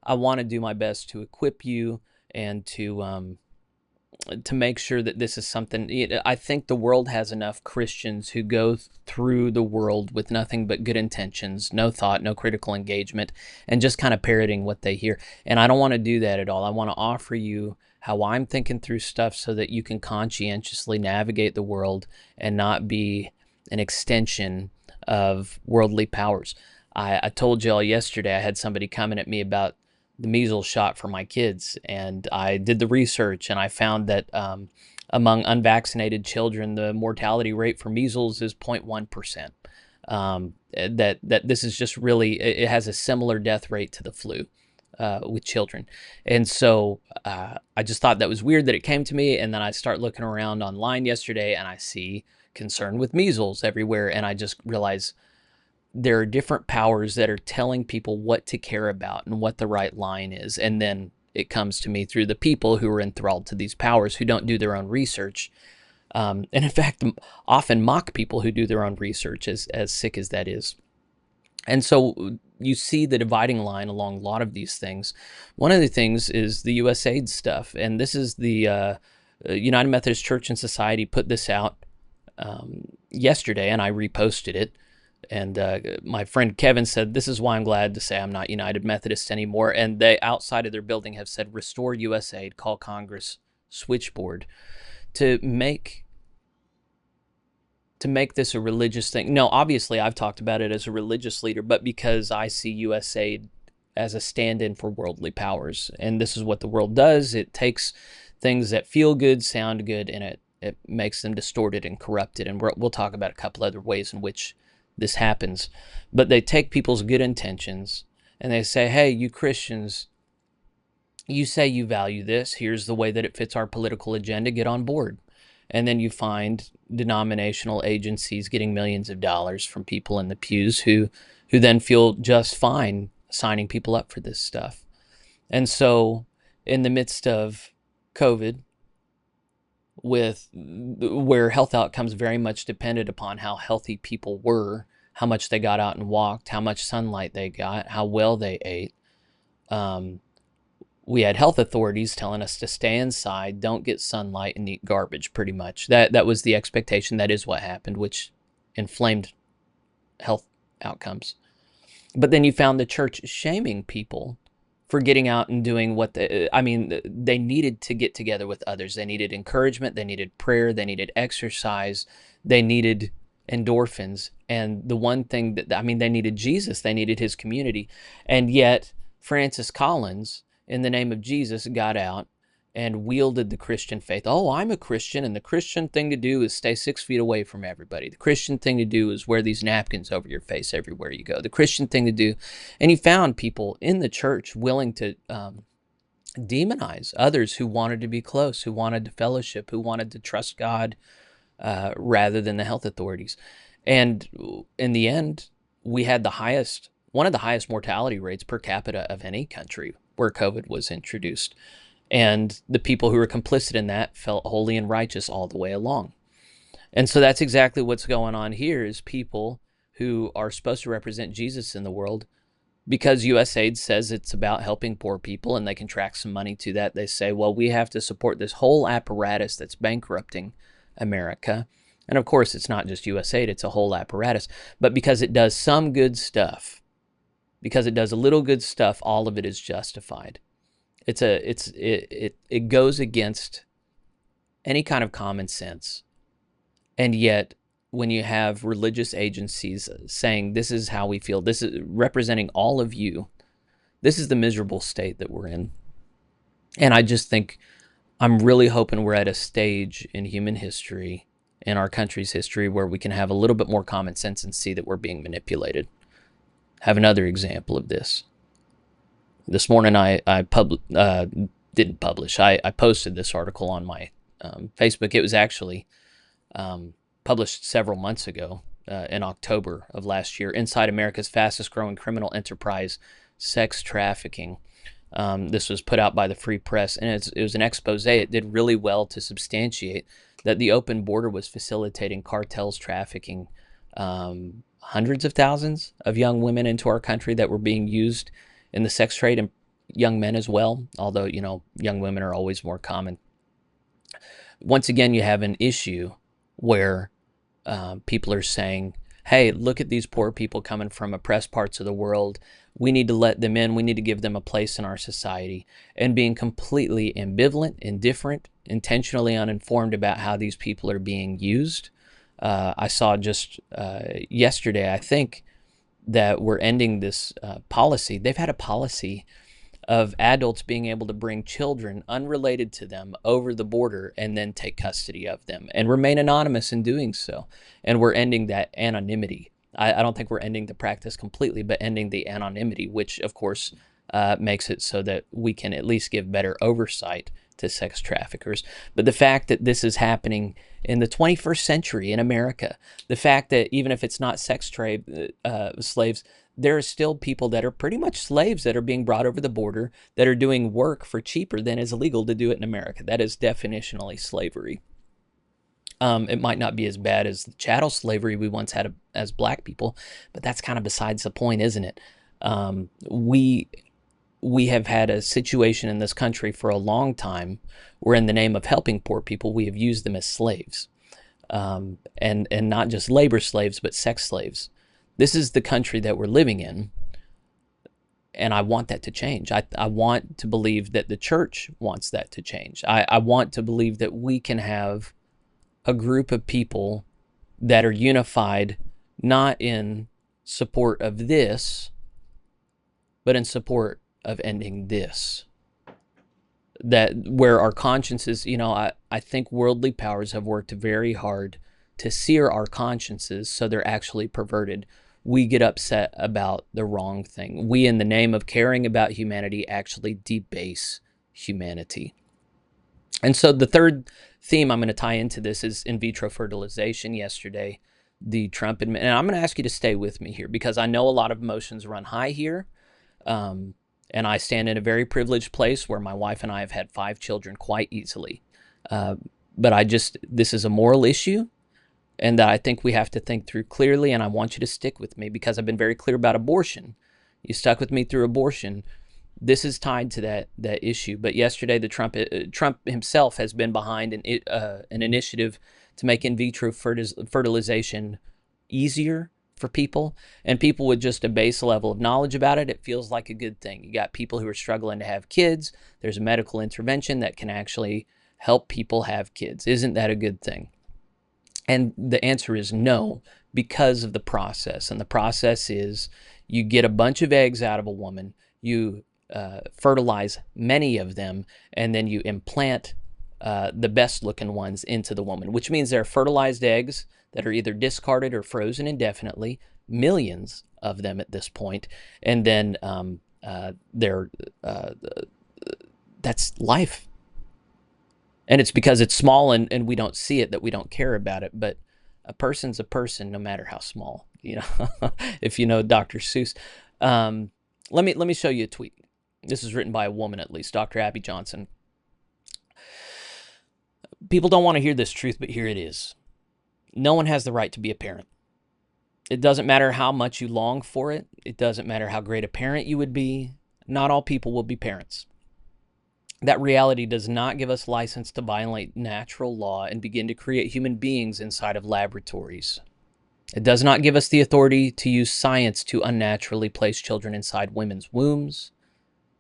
I want to do my best to equip you and to make sure that this is something. I think the world has enough Christians who go through the world with nothing but good intentions, no thought, no critical engagement, and just kind of parroting what they hear. And I don't want to do that at all. I want to offer you how I'm thinking through stuff so that you can conscientiously navigate the world and not be an extension of worldly powers. I told y'all yesterday I had somebody coming at me about the measles shot for my kids, and I did the research, and I found that among unvaccinated children, the mortality rate for measles is 0.1%. That this is just really, it has a similar death rate to the flu with children. And so I just thought that was weird that it came to me, and then I start looking around online yesterday, and I see concern with measles everywhere, and I just realize there are different powers that are telling people what to care about and what the right line is. And then it comes to me through the people who are enthralled to these powers, who don't do their own research. And in fact, often mock people who do their own research, as sick as that is. And so you see the dividing line along a lot of these things. One of the things is the USAID stuff. And this is the United Methodist Church and Society put this out yesterday, and I reposted it. And my friend Kevin said, this is why I'm glad to say I'm not United Methodist anymore. And they, outside of their building, have said, restore USAID, call Congress switchboard, to make this a religious thing. No, obviously I've talked about it as a religious leader, but because I see USAID as a stand-in for worldly powers. And this is what the world does. It takes things that feel good, sound good, and it makes them distorted and corrupted. And we'll talk about a couple other ways in which this happens. But they take people's good intentions and they say, hey, you Christians, you say you value this. Here's the way that it fits our political agenda. Get on board. And then you find denominational agencies getting millions of dollars from people in the pews who then feel just fine signing people up for this stuff. And so in the midst of COVID, where health outcomes very much depended upon how healthy people were, how much they got out and walked, how much sunlight they got, how well they ate. We had health authorities telling us to stay inside, don't get sunlight, and eat garbage, pretty much. That was the expectation. That is what happened, which inflamed health outcomes. But then you found the church shaming people for getting out and doing what they needed to get together with others. They needed encouragement, they needed prayer, they needed exercise, they needed endorphins. And the one thing they needed Jesus, they needed his community. And yet Francis Collins, in the name of Jesus, got out and wielded the Christian faith. Oh, I'm a Christian, and the Christian thing to do is stay 6 feet away from everybody. The Christian thing to do is wear these napkins over your face everywhere you go. The Christian thing to do. And he found people in the church willing to demonize others who wanted to be close, who wanted to fellowship, who wanted to trust God rather than the health authorities. And in the end, we had one of the highest mortality rates per capita of any country where COVID was introduced. And the people who were complicit in that felt holy and righteous all the way along. And so that's exactly what's going on here, is people who are supposed to represent Jesus in the world, because USAID says it's about helping poor people and they can track some money to that. They say, well, we have to support this whole apparatus that's bankrupting America. And of course, it's not just USAID, it's a whole apparatus. But because it does some good stuff, because it does a little good stuff, all of it is justified. It goes against any kind of common sense. And yet, when you have religious agencies saying, this is how we feel, this is representing all of you, this is the miserable state that we're in. And I just think, I'm really hoping we're at a stage in human history, in our country's history, where we can have a little bit more common sense and see that we're being manipulated. Have another example of this. This morning I didn't publish. I posted this article on my Facebook. It was actually published several months ago in October of last year. Inside America's fastest growing criminal enterprise, sex trafficking. This was put out by the Free Press, and it was an expose. It did really well to substantiate that the open border was facilitating cartels trafficking hundreds of thousands of young women into our country that were being used in the sex trade. And young men as well, although, young women are always more common. Once again, you have an issue where people are saying, hey, look at these poor people coming from oppressed parts of the world. We need to let them in. We need to give them a place in our society. And being completely ambivalent, indifferent, intentionally uninformed about how these people are being used. I saw just yesterday, I think, that we're ending this policy. They've had a policy of adults being able to bring children unrelated to them over the border and then take custody of them and remain anonymous in doing so. And we're ending that anonymity. I don't think we're ending the practice completely, but ending the anonymity, which of course makes it so that we can at least give better oversight to sex traffickers. But the fact that this is happening in the 21st century in America, the fact that even if it's not sex slaves, there are still people that are pretty much slaves that are being brought over the border that are doing work for cheaper than is illegal to do it in America. That is definitionally slavery. It might not be as bad as the chattel slavery we once had as black people, but that's kind of besides the point, isn't it? We have had a situation in this country for a long time where in the name of helping poor people, we have used them as slaves. And not just labor slaves, but sex slaves. This is the country that we're living in, and I want that to change. I want to believe that the church wants that to change. I want to believe that we can have a group of people that are unified, not in support of this, but in support of ending this. That where our consciences, I think worldly powers have worked very hard to sear our consciences so they're actually perverted. We get upset about the wrong thing. We, in the name of caring about humanity, actually debase humanity. And so the third theme I'm going to tie into this is in vitro fertilization. Yesterday, the Trump and I'm going to ask you to stay with me here because I know a lot of emotions run high here. And I stand in a very privileged place where my wife and I have had 5 children quite easily. But this is a moral issue, and that I think we have to think through clearly, and I want you to stick with me because I've been very clear about abortion. You stuck with me through abortion. This is tied to that issue. But yesterday, Trump himself has been behind an initiative to make in vitro fertilization easier for people, and people with just a base level of knowledge about it. It feels like a good thing. You got people who are struggling to have kids. There's a medical intervention that can actually help people have kids. Isn't that a good thing? And the answer is no, because of the process. And the process is you get a bunch of eggs out of a woman, you fertilize many of them, and then you implant the best looking ones into the woman, which means they're fertilized eggs that are either discarded or frozen indefinitely, millions of them at this point, and then that's life. And it's because it's small and we don't see it that we don't care about it. But a person's a person, no matter how small. If you know Dr. Seuss. Let me show you a tweet. This is written by a woman, at least, Dr. Abby Johnson. People don't want to hear this truth, but here it is. No one has the right to be a parent. It doesn't matter how much you long for it. It doesn't matter how great a parent you would be. Not all people will be parents. That reality does not give us license to violate natural law and begin to create human beings inside of laboratories. It does not give us the authority to use science to unnaturally place children inside women's wombs.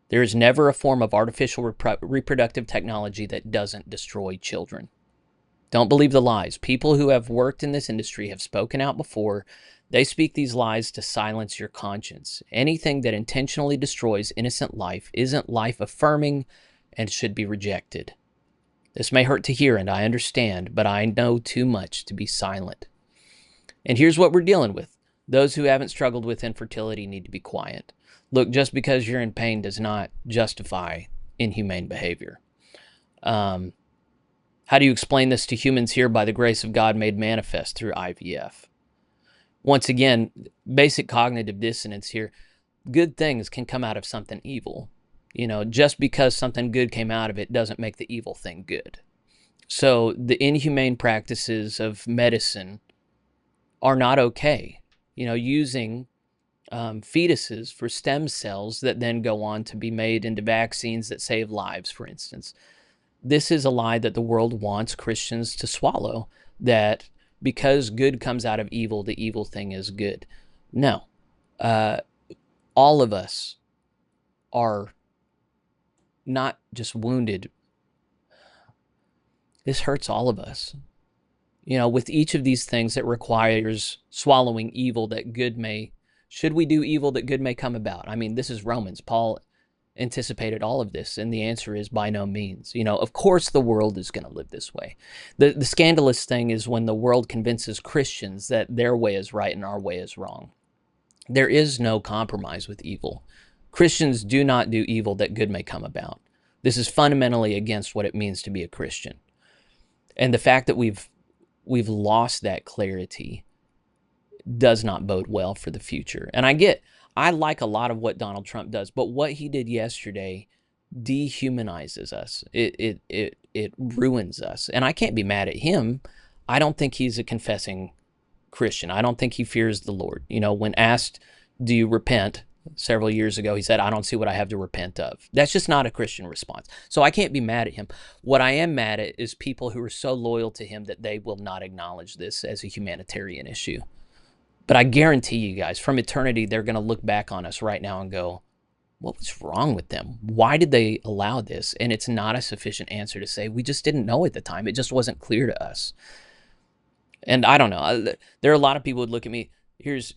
There is never a form of artificial reproductive technology that doesn't destroy children. Don't believe the lies. People who have worked in this industry have spoken out before. They speak these lies to silence your conscience. Anything that intentionally destroys innocent life isn't life-affirming and should be rejected. This may hurt to hear, and I understand, but I know too much to be silent. And here's what we're dealing with. Those who haven't struggled with infertility need to be quiet. Look, just because you're in pain does not justify inhumane behavior. How do you explain this to humans here by the grace of God made manifest through IVF? Once again, basic cognitive dissonance here. Good things can come out of something evil. Just because something good came out of it doesn't make the evil thing good. So the inhumane practices of medicine are not okay. Using fetuses for stem cells that then go on to be made into vaccines that save lives, for instance. This is a lie that the world wants Christians to swallow, that because good comes out of evil, the evil thing is good. No. Uh, all of us are not just wounded. This hurts all of us. With each of these things, it requires swallowing evil that good may, should we do evil that good may come about? I mean, this is Romans. Paul anticipated all of this, and the answer is by no means. Of course the world is going to live this way. The scandalous thing is when the world convinces Christians that their way is right and our way is wrong. There is no compromise with evil. Christians do not do evil that good may come about. This is fundamentally against what it means to be a Christian. And the fact that we've lost that clarity does not bode well for the future. And I like a lot of what Donald Trump does, but what he did yesterday dehumanizes us. It ruins us. And I can't be mad at him. I don't think he's a confessing Christian. I don't think he fears the Lord. When asked, do you repent? Several years ago, he said, I don't see what I have to repent of. That's just not a Christian response. So I can't be mad at him. What I am mad at is people who are so loyal to him that they will not acknowledge this as a humanitarian issue. But I guarantee you guys, from eternity, they're going to look back on us right now and go, what was wrong with them? Why did they allow this? And it's not a sufficient answer to say, we just didn't know at the time. It just wasn't clear to us. And I don't know. There are a lot of people who would look at me. Here's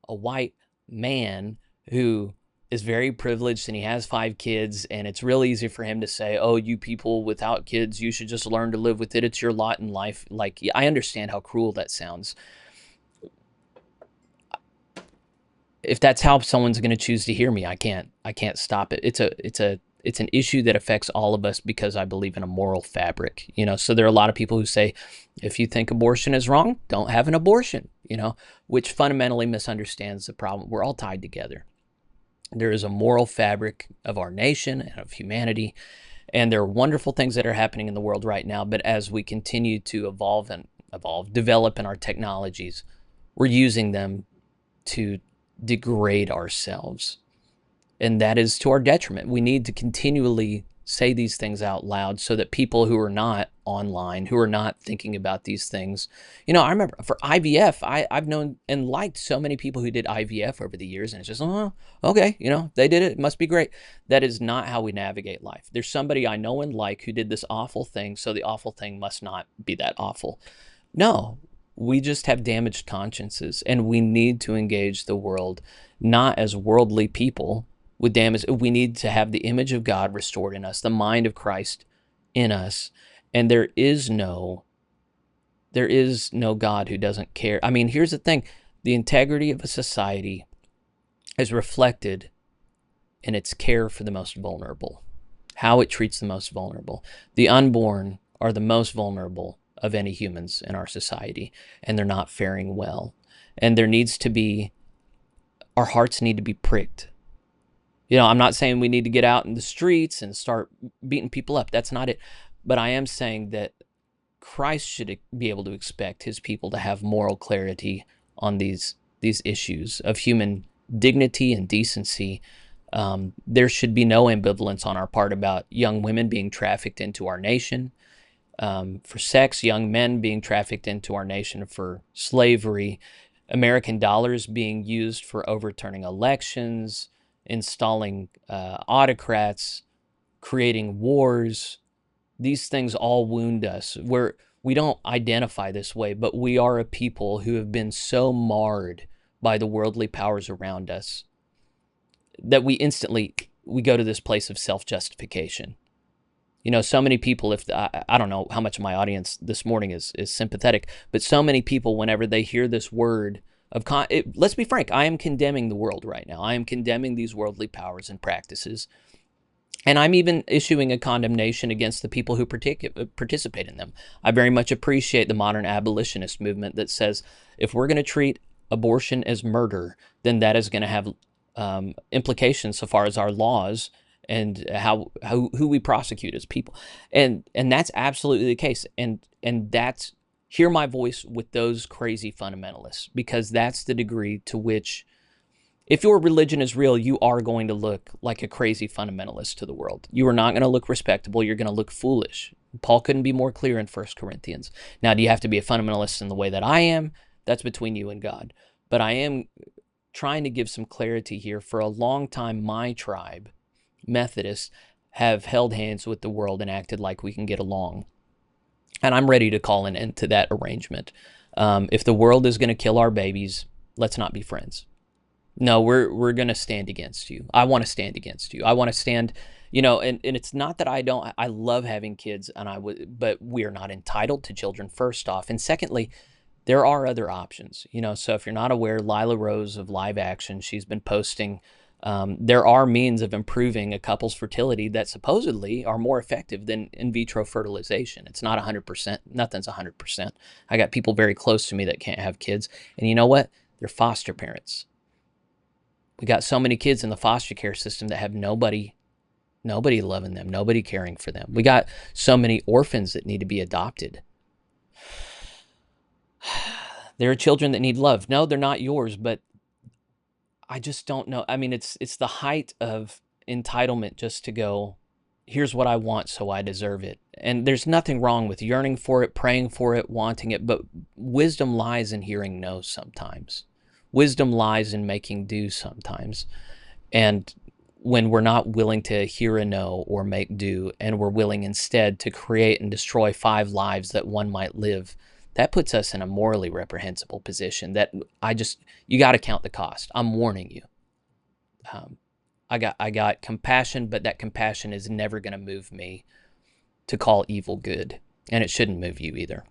a white man who is very privileged and he has 5 kids, and it's real easy for him to say, oh, you people without kids, you should just learn to live with it. It's your lot in life. Like, I understand how cruel that sounds. If that's how someone's going to choose to hear me, I can't stop it. It's an issue that affects all of us because I believe in a moral fabric, so there are a lot of people who say, if you think abortion is wrong, don't have an abortion, which fundamentally misunderstands the problem. We're all tied together. There is a moral fabric of our nation and of humanity, and there are wonderful things that are happening in the world right now, but as we continue to develop in our technologies, we're using them to degrade ourselves. And that is to our detriment. We need to continually say these things out loud so that people who are not online, who are not thinking about these things, I remember for IVF, I've known and liked so many people who did IVF over the years, and it's just, oh, okay, they did it. It must be great. That is not how we navigate life. There's somebody I know and like who did this awful thing, so the awful thing must not be that awful. No, we just have damaged consciences, and we need to engage the world not as worldly people with damage. We need to have the image of God restored in us, the mind of Christ in us, and there is no God who doesn't care. I mean, here's the thing. The integrity of a society is reflected in its care for the most vulnerable, how it treats the most vulnerable. The unborn are the most vulnerable of any humans in our society, and they're not faring well. And our hearts need to be pricked. I'm not saying we need to get out in the streets and start beating people up. That's not it. But I am saying that Christ should be able to expect his people to have moral clarity on these issues of human dignity and decency. There should be no ambivalence on our part about young women being trafficked into our nation for sex, young men being trafficked into our nation for slavery, American dollars being used for overturning elections, installing autocrats, creating wars. These things all wound us. We don't identify this way, but we are a people who have been so marred by the worldly powers around us that we go to this place of self-justification. So many people, I don't know how much of my audience this morning is sympathetic, but so many people, whenever they hear this word let's be frank, I am condemning the world right now. I am condemning these worldly powers and practices. And I'm even issuing a condemnation against the people who participate in them. I very much appreciate the modern abolitionist movement that says if we're going to treat abortion as murder, then that is going to have implications so far as our laws and who we prosecute as people. And that's absolutely the case. And that's, hear my voice with those crazy fundamentalists, because that's the degree to which If your religion is real, you are going to look like a crazy fundamentalist to the world. You are not going to look respectable. You're going to look foolish. Paul couldn't be more clear in 1 Corinthians. Now, do you have to be a fundamentalist in the way that I am? That's between you and God. But I am trying to give some clarity here. For a long time, my tribe, Methodists, have held hands with the world and acted like we can get along. And I'm ready to call an end to that arrangement. If the world is going to kill our babies, let's not be friends. No, we're going to stand against you. I want to stand against you. I want to stand, and it's not that I love having kids, but we are not entitled to children, first off. And secondly, there are other options, so if you're not aware, Lila Rose of Live Action, she's been posting, there are means of improving a couple's fertility that supposedly are more effective than in vitro fertilization. It's not 100%. Nothing's 100%. I got people very close to me that can't have kids. And you know what? They're foster parents. We got so many kids in the foster care system that have nobody loving them, nobody caring for them. We got so many orphans that need to be adopted. There are children that need love. No, they're not yours, but I just don't know. I mean, it's the height of entitlement just to go, here's what I want, so I deserve it. And there's nothing wrong with yearning for it, praying for it, wanting it, but wisdom lies in hearing no sometimes. Wisdom lies in making do sometimes. And when we're not willing to hear a no or make do, and we're willing instead to create and destroy 5 lives that one might live, that puts us in a morally reprehensible position that you got to count the cost. I'm warning you. I got compassion, but that compassion is never going to move me to call evil good. And it shouldn't move you either.